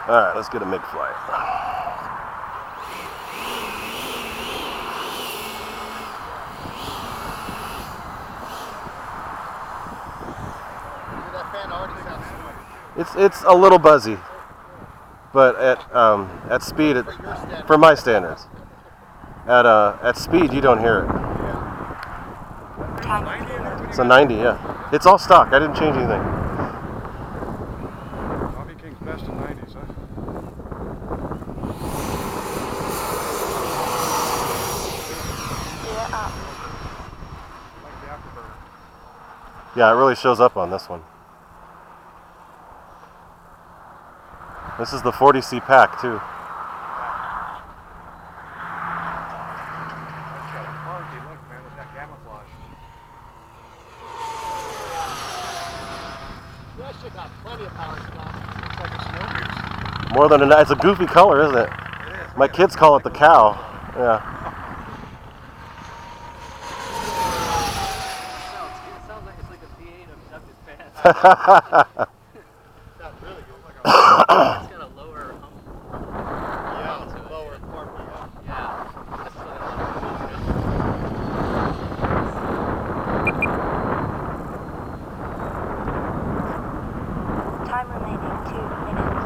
Alright, let's get a Mig-flight. It's a little buzzy, but at speed, for my standards, at speed you don't hear it. It's a 90, yeah. It's all stock. I didn't change anything. Bobby King's best in 90s, huh? Like the afterburner. Yeah, it really shows up on this one. This is the 40C pack too. That's got a funky look, man, with that camouflage. You actually got plenty of power stuff. Looks like a snow goose. More than it's a goofy color, isn't it? It is. My kids call it the cow. Yeah. It sounds like it's like a V8 of Douglas pants. Not really good. It's got a lower hump. Yeah, it's a lower corporate. Yeah. That's what Time remaining 2 minutes.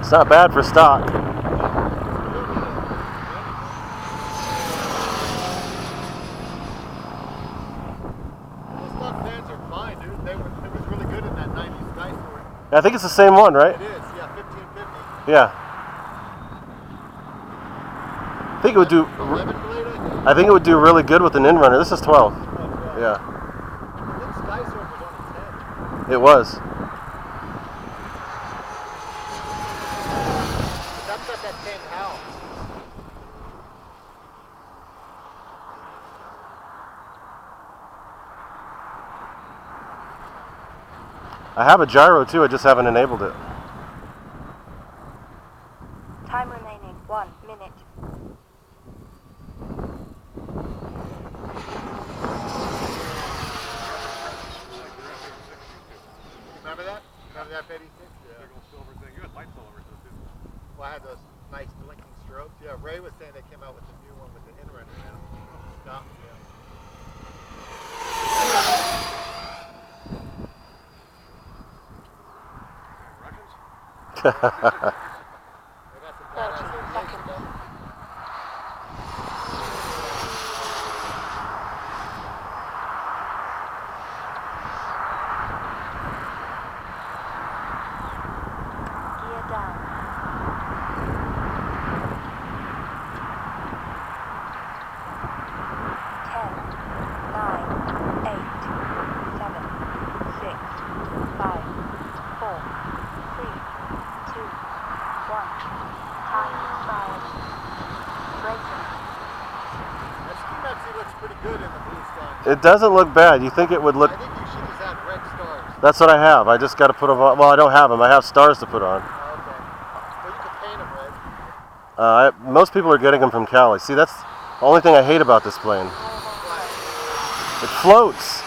It's not bad for stock. I think it's the same one, right? It is, yeah, 1550. Yeah. I think it would do. 11 blade, I think. I think it would do really good with an in-runner. This is 12. Yeah. This Skysurf was only 10. It was. That's got that 10 house. I have a gyro too. I just haven't enabled it. Time remaining 1 minute. Remember that? Remember that F-86? Yeah. Big old silver thing. You had lights all over it, though, too. Well, I had those nice blinking strobes. Yeah, Ray was saying they came out with the new one with the in-runner now. Stop, yeah. Thirty They got some badass seconds. aviation though. Gear down. 10, 9, 8, 7, 6, 5, 4, 3, 2, 1. Time expired. Braking. That ski maxi looks pretty good in the blue sky. It doesn't look bad. You think it would look? I think you should just add red stars. That's what I have. I just got to put them on. Well, I don't have them. I have stars to put on. Oh, okay. Well, you can paint them red. Most people are getting them from Cali. See, that's the only thing I hate about this plane. It floats.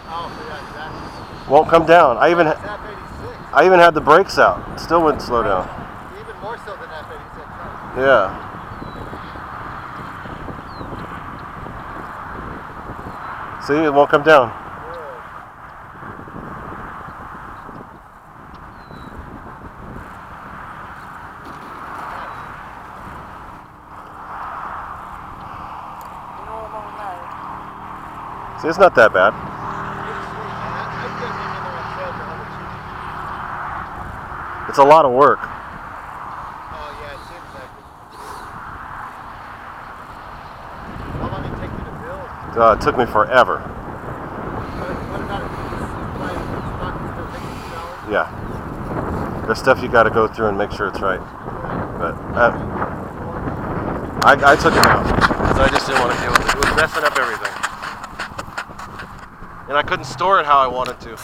Oh, yeah, exactly. Won't come down. I even It's F-86. I even had the brakes out. Still wouldn't slow down. Even more so than F-86. Huh? Yeah. See, it won't come down. Good. Normal mode. See, it's not that bad. I'd get him in there on sale for $100. It's a lot of work. Oh, yeah, it seems like it. How long did it take you to build? It took me forever. What about it? Stock still takes $2? Yeah. There's stuff you got to go through and make sure it's right. But I took it out because I just didn't want to deal with it. It was messing up everything. And I couldn't store it how I wanted to.